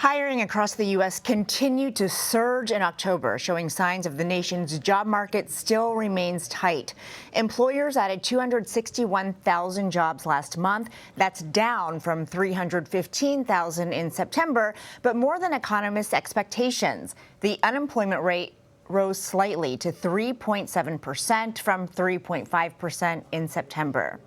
Hiring across the U.S. continued to surge in October, showing signs of the nation's job market still remains tight. Employers added 261,000 jobs last month. That's down from 315,000 in September, but more than economists' expectations. The unemployment rate rose slightly to 3.7% from 3.5% in September.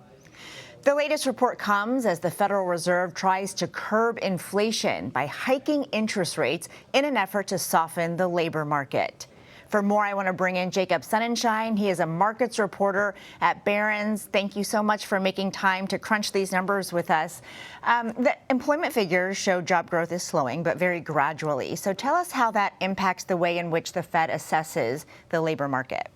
The latest report comes as the Federal Reserve tries to curb inflation by hiking interest rates in an effort to soften the labor market. For more, I want to bring in Jacob Sonenshine. He is a markets reporter at Barron's. Thank you so much for making time to crunch these numbers with us. The employment figures show job growth is slowing, but very gradually. So tell us how that impacts the way in which the Fed assesses the labor market.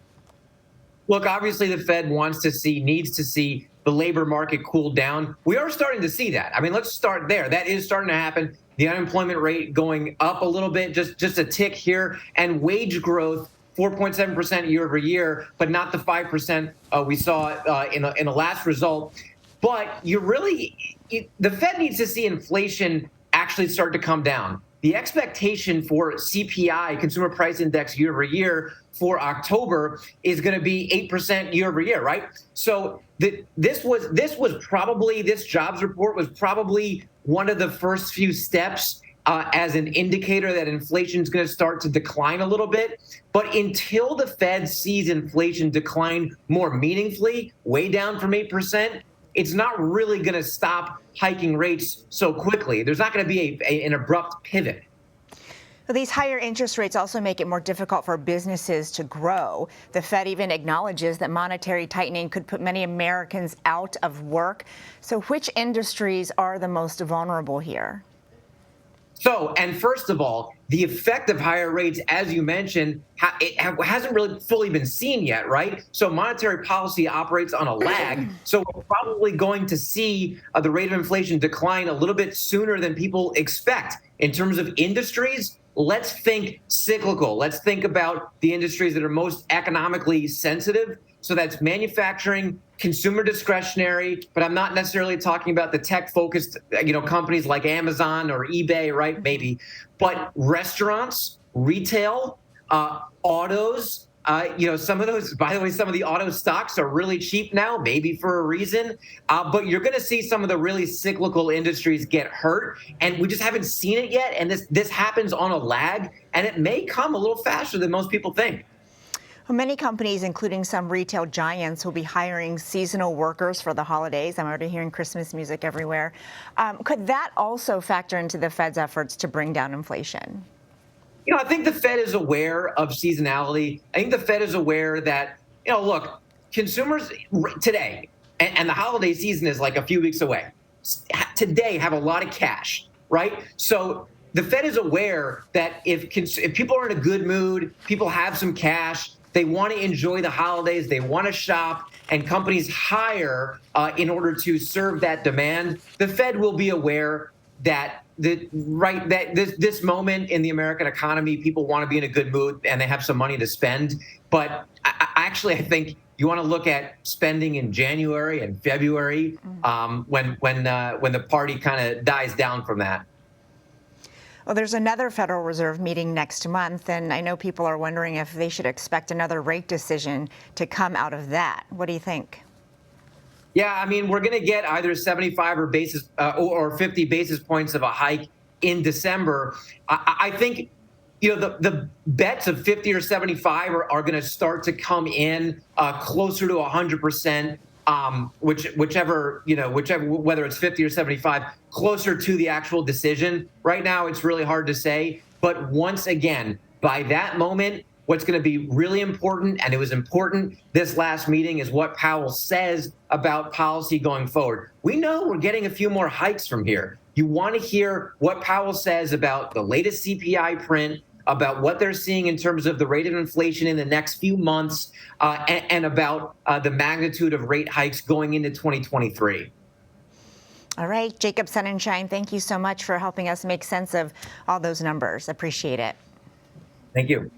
Look, obviously the Fed needs to see the labor market cool down. We are starting to see that. I mean, let's start there. That is starting to happen. The unemployment rate going up a little bit, just a tick here, and wage growth 4.7% year over year, but not the 5% we saw in the last result. But the Fed needs to see inflation actually start to come down. The expectation for CPI, Consumer Price Index, year over year for October is going to be 8% year over year, right? So this jobs report was probably one of the first few steps as an indicator that inflation is going to start to decline a little bit. But until the Fed sees inflation decline more meaningfully, way down from 8%, it's not really going to stop hiking rates so quickly. There's not going to be an abrupt pivot. Well, these higher interest rates also make it more difficult for businesses to grow. The Fed even acknowledges that monetary tightening could put many Americans out of work. So which industries are the most vulnerable here? And first of all, the effect of higher rates, as you mentioned, it hasn't really fully been seen yet, right? So monetary policy operates on a lag. So we're probably going to see the rate of inflation decline a little bit sooner than people expect. In terms of industries, let's think cyclical. Let's think about the industries that are most economically sensitive. So that's manufacturing, consumer discretionary, but I'm not necessarily talking about the tech-focused, companies like Amazon or eBay, right? Maybe, but restaurants, retail, autos. Some of those. By the way, some of the auto stocks are really cheap now, maybe for a reason. But you're going to see some of the really cyclical industries get hurt, and we just haven't seen it yet. And this happens on a lag, and it may come a little faster than most people think. Well, many companies, including some retail giants, will be hiring seasonal workers for the holidays. I'm already hearing Christmas music everywhere. Could that also factor into the Fed's efforts to bring down inflation? I think the Fed is aware of seasonality. I think the Fed is aware that, look, consumers today, and the holiday season is like a few weeks away, today have a lot of cash, right? So the Fed is aware that if people are in a good mood, people have some cash, they want to enjoy the holidays, they want to shop, and companies hire in order to serve that demand, the Fed will be aware that this moment in the American economy, people want to be in a good mood and they have some money to spend. But I think you want to look at spending in January and February when the party kind of dies down from that. Well, there's another Federal Reserve meeting next month, and I know people are wondering if they should expect another rate decision to come out of that. What do you think? Yeah, I mean, we're going to get either 75 or 50 basis points of a hike in December. I think, the bets of 50 or 75 are going to start to come in closer to 100%, whichever, whether it's 50 or 75, closer to the actual decision. Right now, it's really hard to say. But once again, by that moment, what's going to be really important, and it was important this last meeting, is what Powell says about policy going forward. We know we're getting a few more hikes from here. You want to hear what Powell says about the latest CPI print, about what they're seeing in terms of the rate of inflation in the next few months, and about the magnitude of rate hikes going into 2023. All right, Jacob Sonenshine, thank you so much for helping us make sense of all those numbers. Appreciate it. Thank you.